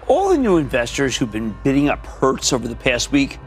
All the new investors who've been bidding up Hertz over the past week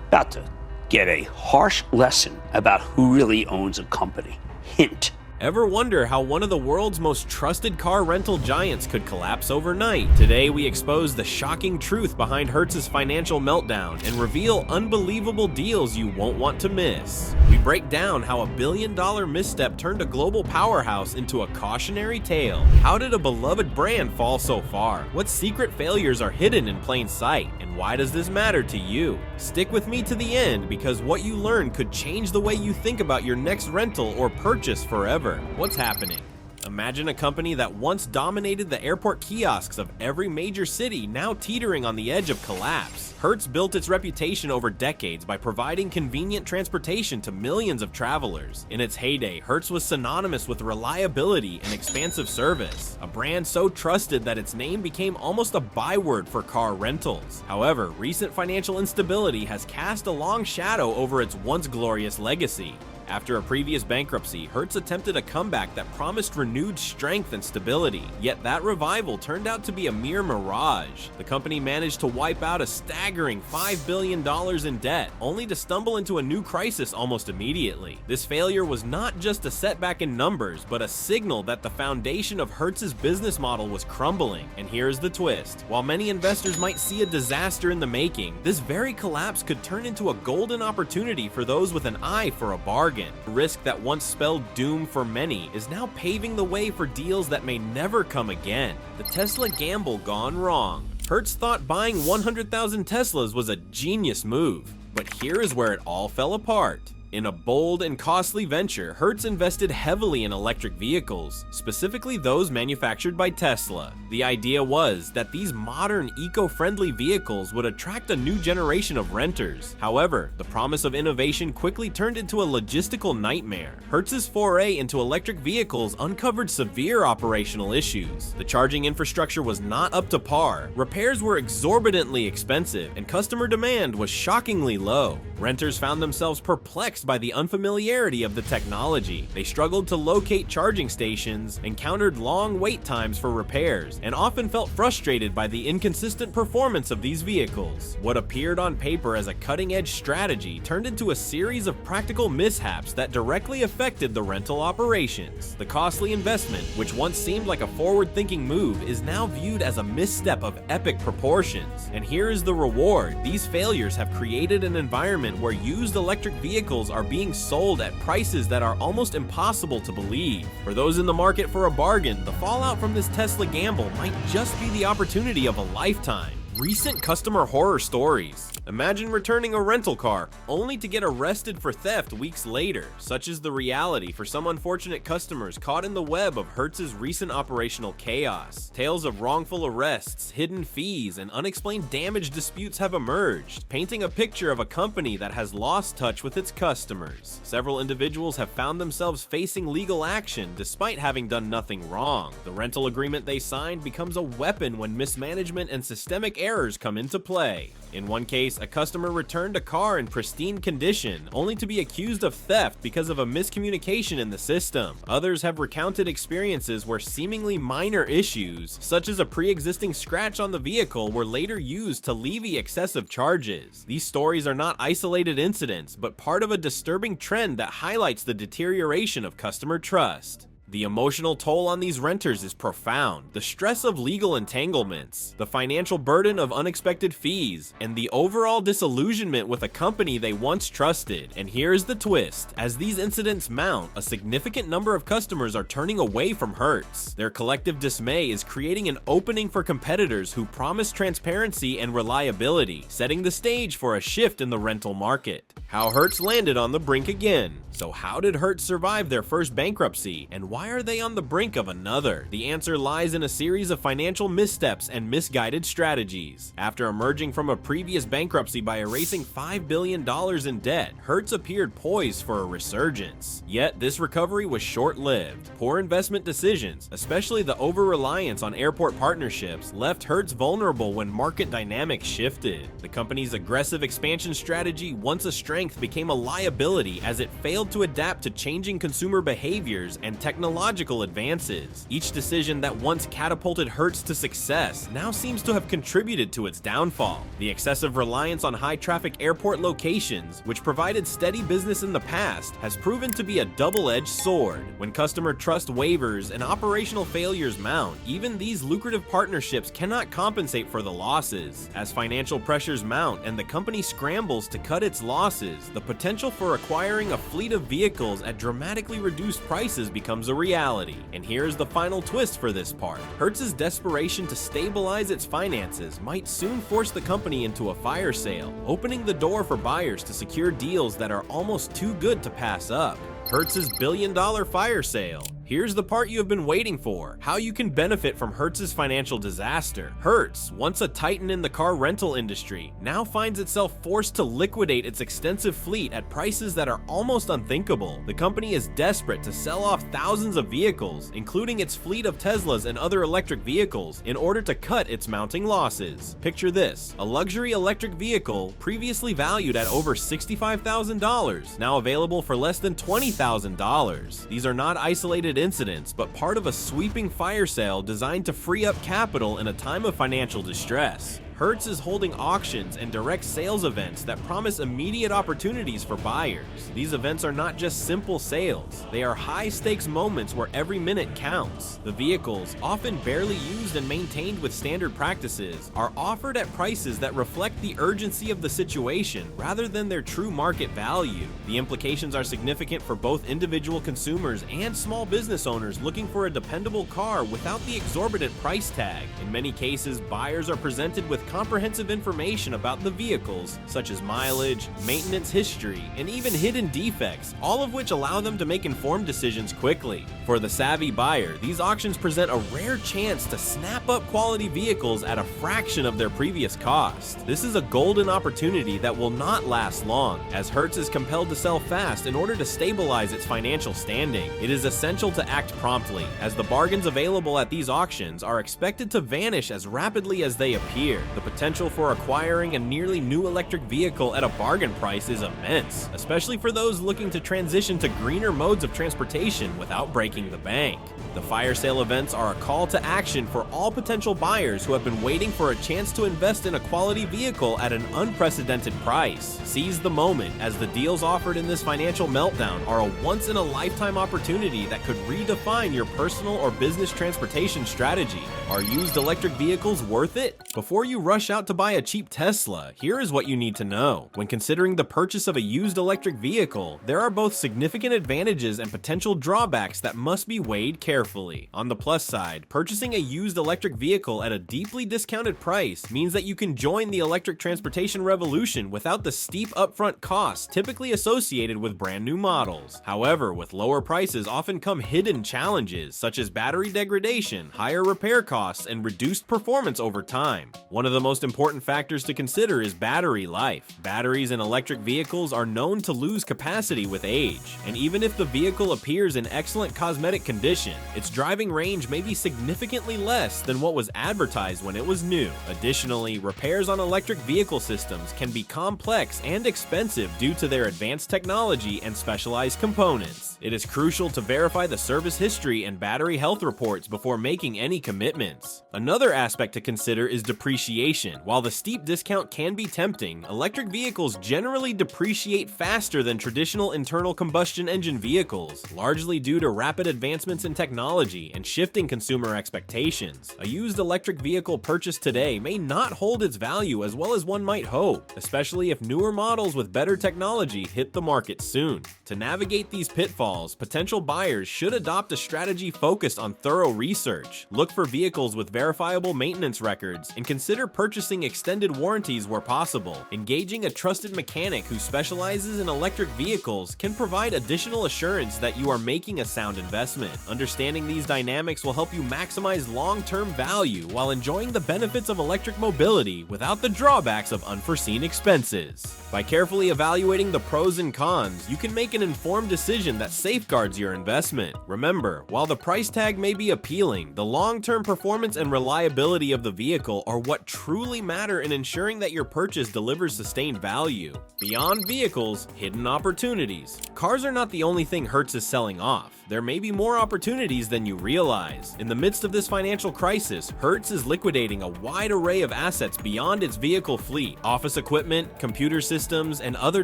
about to get a harsh lesson about who really owns a company. Hint. Ever wonder how one of the world's most trusted car rental giants could collapse overnight? Today we expose the shocking truth behind Hertz's financial meltdown and reveal unbelievable deals you won't want to miss. We break down how a billion-dollar misstep turned a global powerhouse into a cautionary tale. How did a beloved brand fall so far? What secret failures are hidden in plain sight? And why does this matter to you? Stick with me to the end, because what you learn could change the way you think about your next rental or purchase forever. What's happening? Imagine a company that once dominated the airport kiosks of every major city, now teetering on the edge of collapse. Hertz built its reputation over decades by providing convenient transportation to millions of travelers. In its heyday, Hertz was synonymous with reliability and expansive service, a brand so trusted that its name became almost a byword for car rentals. However, recent financial instability has cast a long shadow over its once glorious legacy. After a previous bankruptcy, Hertz attempted a comeback that promised renewed strength and stability, yet that revival turned out to be a mere mirage. The company managed to wipe out a staggering $5 billion in debt, only to stumble into a new crisis almost immediately. This failure was not just a setback in numbers, but a signal that the foundation of Hertz's business model was crumbling. And here's the twist. While many investors might see a disaster in the making, this very collapse could turn into a golden opportunity for those with an eye for a bargain. The risk that once spelled doom for many is now paving the way for deals that may never come again. The Tesla gamble gone wrong. Hertz thought buying 100,000 Teslas was a genius move, but here is where it all fell apart. In a bold and costly venture, Hertz invested heavily in electric vehicles, specifically those manufactured by Tesla. The idea was that these modern, eco-friendly vehicles would attract a new generation of renters. However, the promise of innovation quickly turned into a logistical nightmare. Hertz's foray into electric vehicles uncovered severe operational issues. The charging infrastructure was not up to par, repairs were exorbitantly expensive, and customer demand was shockingly low. Renters found themselves perplexed by the unfamiliarity of the technology. They struggled to locate charging stations, encountered long wait times for repairs, and often felt frustrated by the inconsistent performance of these vehicles. What appeared on paper as a cutting-edge strategy turned into a series of practical mishaps that directly affected the rental operations. The costly investment, which once seemed like a forward-thinking move, is now viewed as a misstep of epic proportions. And here is the reward. These failures have created an environment where used electric vehicles are being sold at prices that are almost impossible to believe. For those in the market for a bargain, the fallout from this Tesla gamble might just be the opportunity of a lifetime. Recent customer horror stories. Imagine returning a rental car only to get arrested for theft weeks later. Such is the reality for some unfortunate customers caught in the web of Hertz's recent operational chaos. Tales of wrongful arrests, hidden fees, and unexplained damage disputes have emerged, painting a picture of a company that has lost touch with its customers. Several individuals have found themselves facing legal action despite having done nothing wrong. The rental agreement they signed becomes a weapon when mismanagement and systemic errors come into play. In one case, a customer returned a car in pristine condition, only to be accused of theft because of a miscommunication in the system. Others have recounted experiences where seemingly minor issues, such as a pre-existing scratch on the vehicle, were later used to levy excessive charges. These stories are not isolated incidents, but part of a disturbing trend that highlights the deterioration of customer trust. The emotional toll on these renters is profound. The stress of legal entanglements, the financial burden of unexpected fees, and the overall disillusionment with a company they once trusted. And here's the twist. As these incidents mount, a significant number of customers are turning away from Hertz. Their collective dismay is creating an opening for competitors who promise transparency and reliability, setting the stage for a shift in the rental market. How Hertz landed on the brink again. So how did Hertz survive their first bankruptcy, and why are they on the brink of another? The answer lies in a series of financial missteps and misguided strategies. After emerging from a previous bankruptcy by erasing $5 billion in debt, Hertz appeared poised for a resurgence. Yet this recovery was short-lived. Poor investment decisions, especially the over-reliance on airport partnerships, left Hertz vulnerable when market dynamics shifted. The company's aggressive expansion strategy, once a strength, became a liability as it failed to adapt to changing consumer behaviors and technological technological advances. Each decision that once catapulted Hertz to success now seems to have contributed to its downfall. The excessive reliance on high-traffic airport locations, which provided steady business in the past, has proven to be a double-edged sword. When customer trust wavers and operational failures mount, even these lucrative partnerships cannot compensate for the losses. As financial pressures mount and the company scrambles to cut its losses, the potential for acquiring a fleet of vehicles at dramatically reduced prices becomes a reality. And here's the final twist for this part. Hertz's desperation to stabilize its finances might soon force the company into a fire sale, opening the door for buyers to secure deals that are almost too good to pass up. Hertz's billion-dollar fire sale. Here's the part you have been waiting for: how you can benefit from Hertz's financial disaster. Hertz, once a titan in the car rental industry, now finds itself forced to liquidate its extensive fleet at prices that are almost unthinkable. The company is desperate to sell off thousands of vehicles, including its fleet of Teslas and other electric vehicles, in order to cut its mounting losses. Picture this: a luxury electric vehicle previously valued at over $65,000, now available for less than $20,000. These are not isolated incidents, but part of a sweeping fire sale designed to free up capital in a time of financial distress. Hertz is holding auctions and direct sales events that promise immediate opportunities for buyers. These events are not just simple sales, they are high-stakes moments where every minute counts. The vehicles, often barely used and maintained with standard practices, are offered at prices that reflect the urgency of the situation rather than their true market value. The implications are significant for both individual consumers and small business owners looking for a dependable car without the exorbitant price tag. In many cases, buyers are presented with comprehensive information about the vehicles, such as mileage, maintenance history, and even hidden defects, all of which allow them to make informed decisions quickly. For the savvy buyer, these auctions present a rare chance to snap up quality vehicles at a fraction of their previous cost. This is a golden opportunity that will not last long, as Hertz is compelled to sell fast in order to stabilize its financial standing. It is essential to act promptly, as the bargains available at these auctions are expected to vanish as rapidly as they appear. The potential for acquiring a nearly new electric vehicle at a bargain price is immense, especially for those looking to transition to greener modes of transportation without breaking the bank. The fire sale events are a call to action for all potential buyers who have been waiting for a chance to invest in a quality vehicle at an unprecedented price. Seize the moment, as the deals offered in this financial meltdown are a once-in-a-lifetime opportunity that could redefine your personal or business transportation strategy. Are used electric vehicles worth it? Before you rush out to buy a cheap Tesla, here is what you need to know. When considering the purchase of a used electric vehicle, there are both significant advantages and potential drawbacks that must be weighed carefully. On the plus side, purchasing a used electric vehicle at a deeply discounted price means that you can join the electric transportation revolution without the steep upfront costs typically associated with brand new models. However, with lower prices often come hidden challenges, such as battery degradation, higher repair costs, and reduced performance over time. One of the most important factors to consider is battery life. Batteries in electric vehicles are known to lose capacity with age, and even if the vehicle appears in excellent cosmetic condition, its driving range may be significantly less than what was advertised when it was new. Additionally, repairs on electric vehicle systems can be complex and expensive due to their advanced technology and specialized components. It is crucial to verify the service history and battery health reports before making any commitments. Another aspect to consider is depreciation. While the steep discount can be tempting, electric vehicles generally depreciate faster than traditional internal combustion engine vehicles, largely due to rapid advancements in technology and shifting consumer expectations. A used electric vehicle purchased today may not hold its value as well as one might hope, especially if newer models with better technology hit the market soon. To navigate these pitfalls, potential buyers should adopt a strategy focused on thorough research. Look for vehicles with verifiable maintenance records and consider purchasing extended warranties where possible. Engaging a trusted mechanic who specializes in electric vehicles can provide additional assurance that you are making a sound investment. Understanding these dynamics will help you maximize long-term value while enjoying the benefits of electric mobility without the drawbacks of unforeseen expenses. By carefully evaluating the pros and cons, you can make an informed decision that safeguards your investment. Remember, while the price tag may be appealing, the long-term performance and reliability of the vehicle are what truly truly matter in ensuring that your purchase delivers sustained value. Beyond vehicles, hidden opportunities. Cars are not the only thing Hertz is selling off. There may be more opportunities than you realize. In the midst of this financial crisis, Hertz is liquidating a wide array of assets beyond its vehicle fleet. Office equipment, computer systems, and other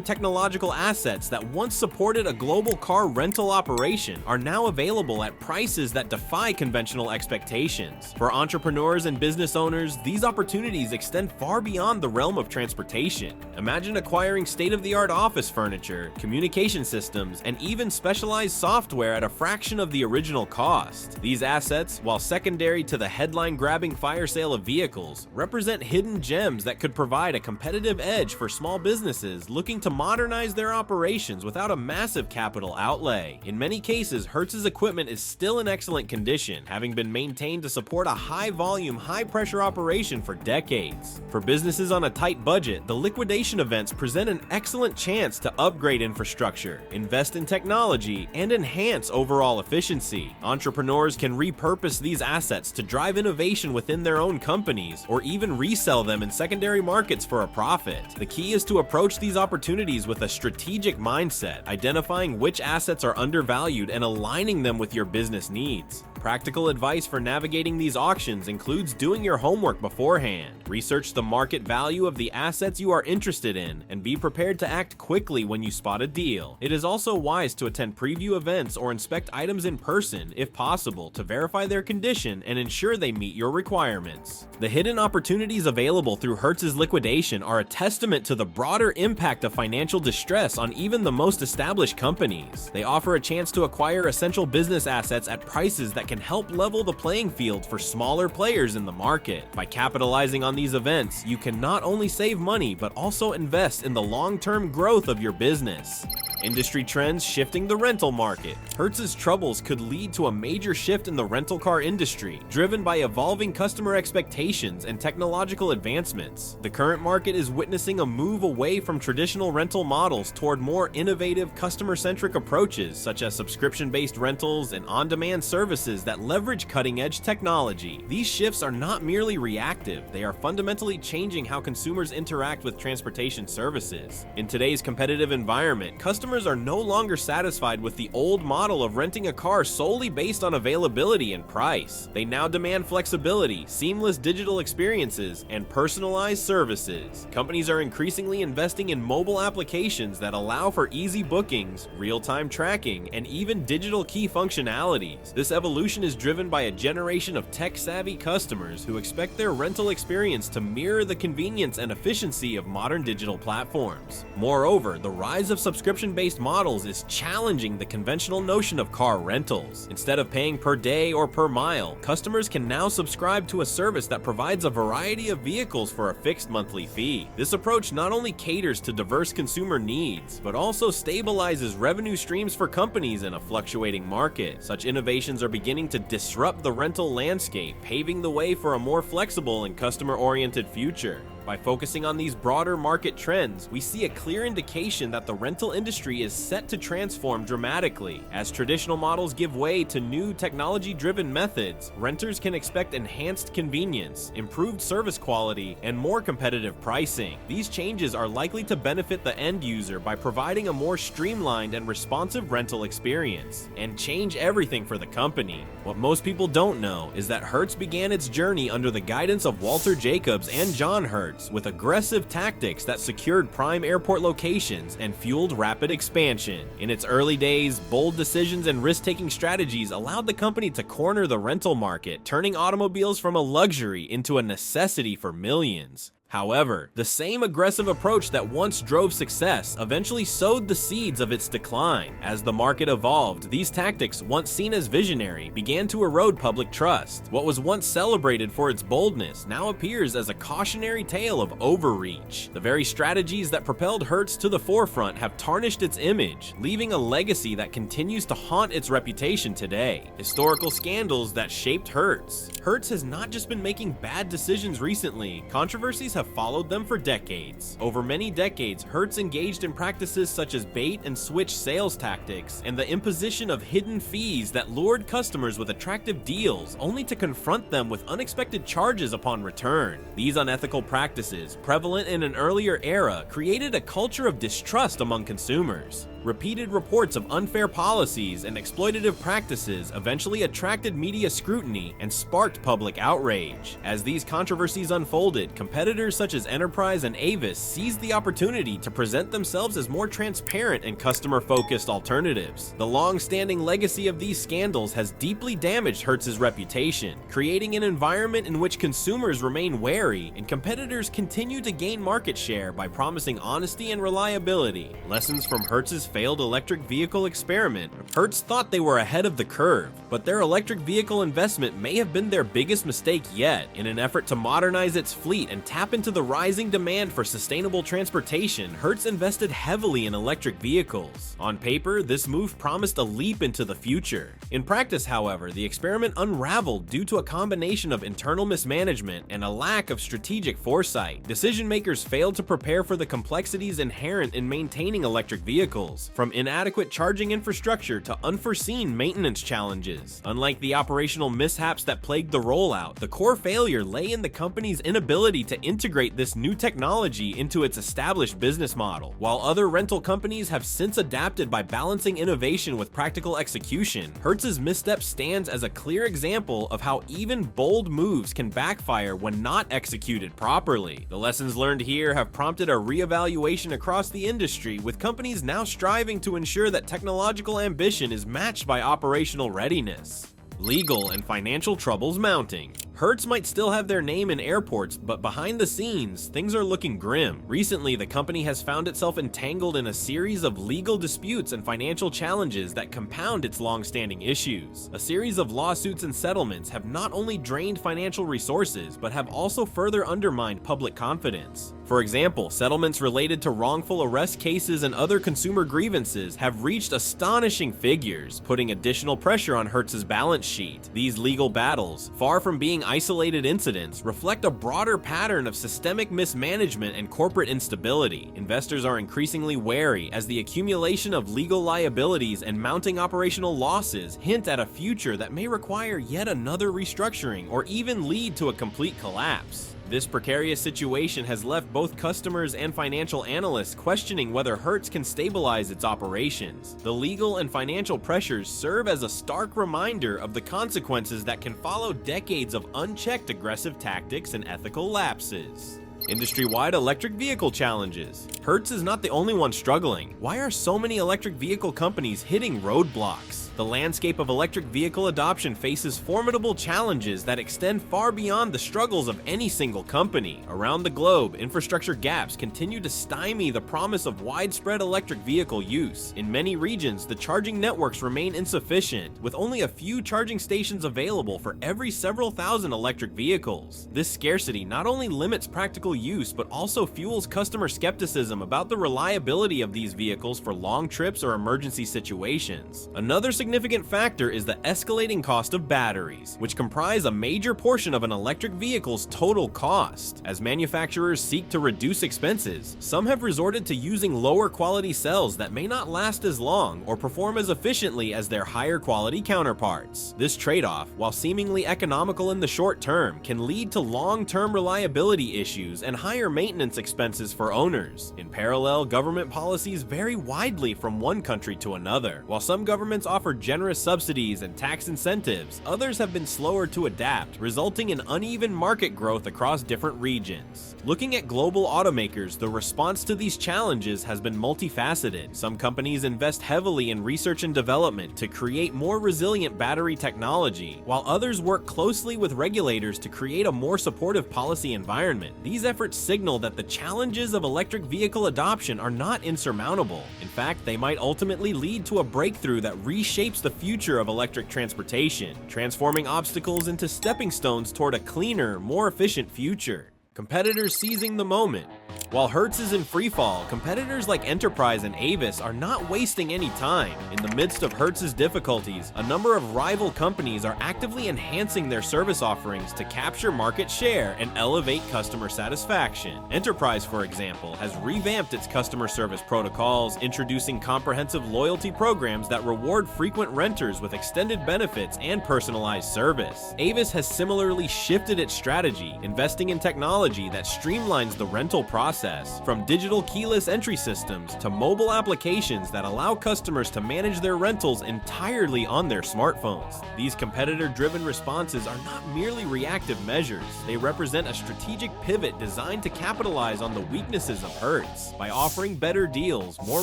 technological assets that once supported a global car rental operation are now available at prices that defy conventional expectations. For entrepreneurs and business owners, these opportunities extend far beyond the realm of transportation. Imagine acquiring state-of-the-art office furniture, communication systems, and even specialized software at a fraction of the original cost. These assets, while secondary to the headline-grabbing fire sale of vehicles, represent hidden gems that could provide a competitive edge for small businesses looking to modernize their operations without a massive capital outlay. In many cases, Hertz's equipment is still in excellent condition, having been maintained to support a high-volume, high-pressure operation for decades. For businesses on a tight budget, the liquidation events present an excellent chance to upgrade infrastructure, invest in technology, and enhance overall efficiency. Entrepreneurs can repurpose these assets to drive innovation within their own companies, or even resell them in secondary markets for a profit. The key is to approach these opportunities with a strategic mindset, identifying which assets are undervalued and aligning them with your business needs. Practical advice for navigating these auctions includes doing your homework beforehand. Research the market value of the assets you are interested in, and be prepared to act quickly when you spot a deal. It is also wise to attend preview events or inspect items in person, if possible, to verify their condition and ensure they meet your requirements. The hidden opportunities available through Hertz's liquidation are a testament to the broader impact of financial distress on even the most established companies. They offer a chance to acquire essential business assets at prices that can help level the playing field for smaller players in the market. By capitalizing on these events, you can not only save money but also invest in the long-term growth of your business. Industry trends shifting the rental market. Hertz's troubles could lead to a major shift in the rental car industry, driven by evolving customer expectations and technological advancements. The current market is witnessing a move away from traditional rental models toward more innovative, customer-centric approaches, such as subscription-based rentals and on-demand services that leverage cutting-edge technology. These shifts are not merely reactive, they are fundamentally changing how consumers interact with transportation services. In today's competitive environment, customers are no longer satisfied with the old model of renting a car solely based on availability and price. They now demand flexibility, seamless digital experiences, and personalized services. Companies are increasingly investing in mobile applications that allow for easy bookings, real-time tracking, and even digital key functionalities. This evolution is driven by a generation of tech-savvy customers who expect their rental experience to mirror the convenience and efficiency of modern digital platforms. Moreover, the rise of subscription-based models is challenging the conventional notion of car rentals. Instead of paying per day or per mile, customers can now subscribe to a service that provides a variety of vehicles for a fixed monthly fee. This approach not only caters to diverse consumer needs, but also stabilizes revenue streams for companies in a fluctuating market. Such innovations are beginning to disrupt the rental landscape, paving the way for a more flexible and customer-oriented future. By focusing on these broader market trends, we see a clear indication that the rental industry is set to transform dramatically. As traditional models give way to new technology-driven methods, renters can expect enhanced convenience, improved service quality, and more competitive pricing. These changes are likely to benefit the end user by providing a more streamlined and responsive rental experience, and change everything for the company. What most people don't know is that Hertz began its journey under the guidance of Walter Jacobs and John Hertz, with aggressive tactics that secured prime airport locations and fueled rapid expansion. In its early days, bold decisions and risk-taking strategies allowed the company to corner the rental market, turning automobiles from a luxury into a necessity for millions. However, the same aggressive approach that once drove success eventually sowed the seeds of its decline. As the market evolved, these tactics, once seen as visionary, began to erode public trust. What was once celebrated for its boldness now appears as a cautionary tale of overreach. The very strategies that propelled Hertz to the forefront have tarnished its image, leaving a legacy that continues to haunt its reputation today. Historical scandals that shaped Hertz. Hertz has not just been making bad decisions recently. Controversies have have followed them for decades. Over many decades, Hertz engaged in practices such as bait and switch sales tactics and the imposition of hidden fees that lured customers with attractive deals only to confront them with unexpected charges upon return. These unethical practices, prevalent in an earlier era, created a culture of distrust among consumers. Repeated reports of unfair policies and exploitative practices eventually attracted media scrutiny and sparked public outrage. As these controversies unfolded, competitors such as Enterprise and Avis seized the opportunity to present themselves as more transparent and customer-focused alternatives. The long-standing legacy of these scandals has deeply damaged Hertz's reputation, creating an environment in which consumers remain wary and competitors continue to gain market share by promising honesty and reliability. Lessons from Hertz's failed electric vehicle experiment. Hertz thought they were ahead of the curve, but their electric vehicle investment may have been their biggest mistake yet. In an effort to modernize its fleet and tap into the rising demand for sustainable transportation, Hertz invested heavily in electric vehicles. On paper, this move promised a leap into the future. In practice, however, the experiment unraveled due to a combination of internal mismanagement and a lack of strategic foresight. Decision makers failed to prepare for the complexities inherent in maintaining electric vehicles, from inadequate charging infrastructure to unforeseen maintenance challenges. Unlike the operational mishaps that plagued the rollout, the core failure lay in the company's inability to integrate this new technology into its established business model. While other rental companies have since adapted by balancing innovation with practical execution, Hertz's misstep stands as a clear example of how even bold moves can backfire when not executed properly. The lessons learned here have prompted a reevaluation across the industry, with companies now striving to ensure that technological ambition is matched by operational readiness. Legal and financial troubles mounting. Hertz might still have their name in airports, but behind the scenes, things are looking grim. Recently, the company has found itself entangled in a series of legal disputes and financial challenges that compound its long-standing issues. A series of lawsuits and settlements have not only drained financial resources, but have also further undermined public confidence. For example, settlements related to wrongful arrest cases and other consumer grievances have reached astonishing figures, putting additional pressure on Hertz's balance sheet. These legal battles, far from being isolated incidents, reflect a broader pattern of systemic mismanagement and corporate instability. Investors are increasingly wary as the accumulation of legal liabilities and mounting operational losses hint at a future that may require yet another restructuring or even lead to a complete collapse. This precarious situation has left both customers and financial analysts questioning whether Hertz can stabilize its operations. The legal and financial pressures serve as a stark reminder of the consequences that can follow decades of unchecked aggressive tactics and ethical lapses. Industry-wide electric vehicle challenges. Hertz is not the only one struggling. Why are so many electric vehicle companies hitting roadblocks? The landscape of electric vehicle adoption faces formidable challenges that extend far beyond the struggles of any single company. Around the globe, infrastructure gaps continue to stymie the promise of widespread electric vehicle use. In many regions, the charging networks remain insufficient, with only a few charging stations available for every several thousand electric vehicles. This scarcity not only limits practical use, but also fuels customer skepticism about the reliability of these vehicles for long trips or emergency situations. Another significant factor is the escalating cost of batteries, which comprise a major portion of an electric vehicle's total cost. As manufacturers seek to reduce expenses, some have resorted to using lower quality cells that may not last as long or perform as efficiently as their higher quality counterparts. This trade-off, while seemingly economical in the short term, can lead to long-term reliability issues and higher maintenance expenses for owners. In parallel, government policies vary widely from one country to another. While some governments offer generous subsidies and tax incentives, others have been slower to adapt, resulting in uneven market growth across different regions. Looking at global automakers, the response to these challenges has been multifaceted. Some companies invest heavily in research and development to create more resilient battery technology, while others work closely with regulators to create a more supportive policy environment. These efforts signal that the challenges of electric vehicle adoption are not insurmountable. In fact, they might ultimately lead to a breakthrough that reshapes the future of electric transportation, transforming obstacles into stepping stones toward a cleaner, more efficient future. Competitors seizing the moment. While Hertz is in freefall, competitors like Enterprise and Avis are not wasting any time. In the midst of Hertz's difficulties, a number of rival companies are actively enhancing their service offerings to capture market share and elevate customer satisfaction. Enterprise, for example, has revamped its customer service protocols, introducing comprehensive loyalty programs that reward frequent renters with extended benefits and personalized service. Avis has similarly shifted its strategy, investing in technology that streamlines the rental process, from digital keyless entry systems to mobile applications that allow customers to manage their rentals entirely on their smartphones. These competitor-driven responses are not merely reactive measures. They represent a strategic pivot designed to capitalize on the weaknesses of Hertz. By offering better deals, more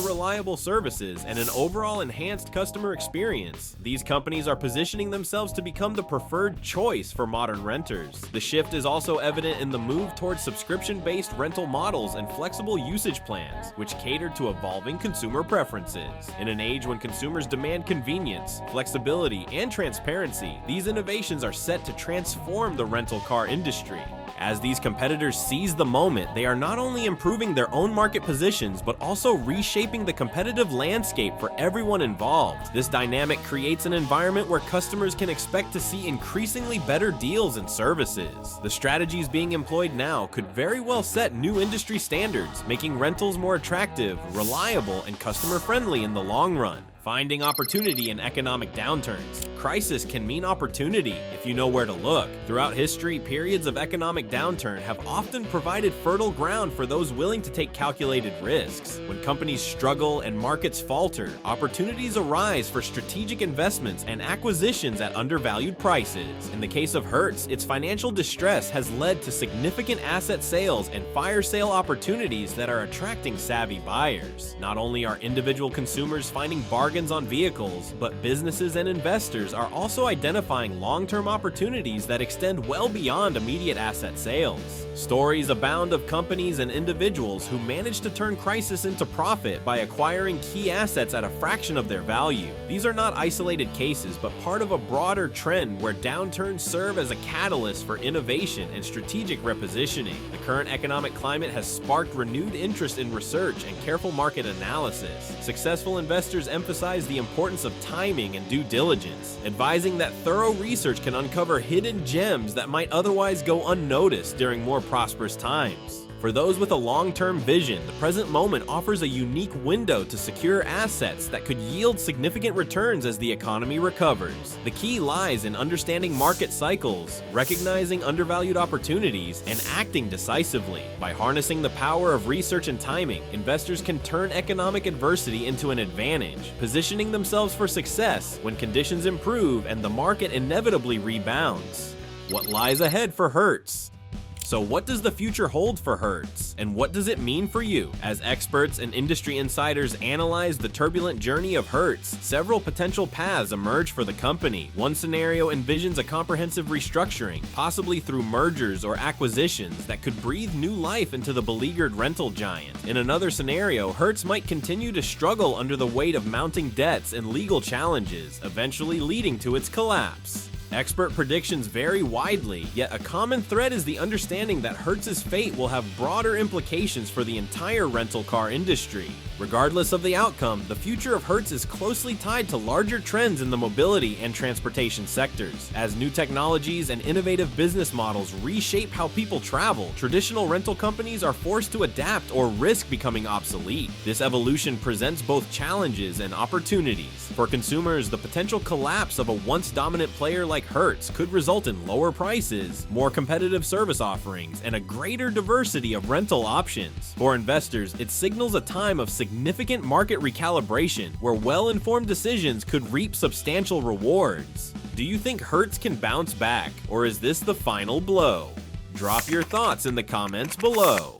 reliable services, and an overall enhanced customer experience, these companies are positioning themselves to become the preferred choice for modern renters. The shift is also evident in the move towards subscription-based rental models and flexible usage plans, which cater to evolving consumer preferences. In an age when consumers demand convenience, flexibility, and transparency, these innovations are set to transform the rental car industry. As these competitors seize the moment, they are not only improving their own market positions, but also reshaping the competitive landscape for everyone involved. This dynamic creates an environment where customers can expect to see increasingly better deals and services. The strategies being employed now could very well set new industry standards, making rentals more attractive, reliable, and customer-friendly in the long run. Finding opportunity in economic downturns. Crisis can mean opportunity if you know where to look. Throughout history, periods of economic downturn have often provided fertile ground for those willing to take calculated risks. When companies struggle and markets falter, opportunities arise for strategic investments and acquisitions at undervalued prices. In the case of Hertz, its financial distress has led to significant asset sales and fire sale opportunities that are attracting savvy buyers. Not only are individual consumers finding bargains on vehicles, but businesses and investors are also identifying long-term opportunities that extend well beyond immediate asset sales. Stories abound of companies and individuals who manage to turn crisis into profit by acquiring key assets at a fraction of their value. These are not isolated cases, but part of a broader trend where downturns serve as a catalyst for innovation and strategic repositioning. The current economic climate has sparked renewed interest in research and careful market analysis. Successful investors emphasize the importance of timing and due diligence, advising that thorough research can uncover hidden gems that might otherwise go unnoticed during more prosperous times. For those with a long-term vision, the present moment offers a unique window to secure assets that could yield significant returns as the economy recovers. The key lies in understanding market cycles, recognizing undervalued opportunities, and acting decisively. By harnessing the power of research and timing, investors can turn economic adversity into an advantage, positioning themselves for success when conditions improve and the market inevitably rebounds. What lies ahead for Hertz? So what does the future hold for Hertz, and what does it mean for you? As experts and industry insiders analyze the turbulent journey of Hertz, several potential paths emerge for the company. One scenario envisions a comprehensive restructuring, possibly through mergers or acquisitions that could breathe new life into the beleaguered rental giant. In another scenario, Hertz might continue to struggle under the weight of mounting debts and legal challenges, eventually leading to its collapse. Expert predictions vary widely, yet a common thread is the understanding that Hertz's fate will have broader implications for the entire rental car industry. Regardless of the outcome, the future of Hertz is closely tied to larger trends in the mobility and transportation sectors. As new technologies and innovative business models reshape how people travel, traditional rental companies are forced to adapt or risk becoming obsolete. This evolution presents both challenges and opportunities. For consumers, the potential collapse of a once dominant player like Hertz could result in lower prices, more competitive service offerings, and a greater diversity of rental options. For investors, it signals a time of significant market recalibration where well-informed decisions could reap substantial rewards. Do you think Hertz can bounce back, or is this the final blow? Drop your thoughts in the comments below.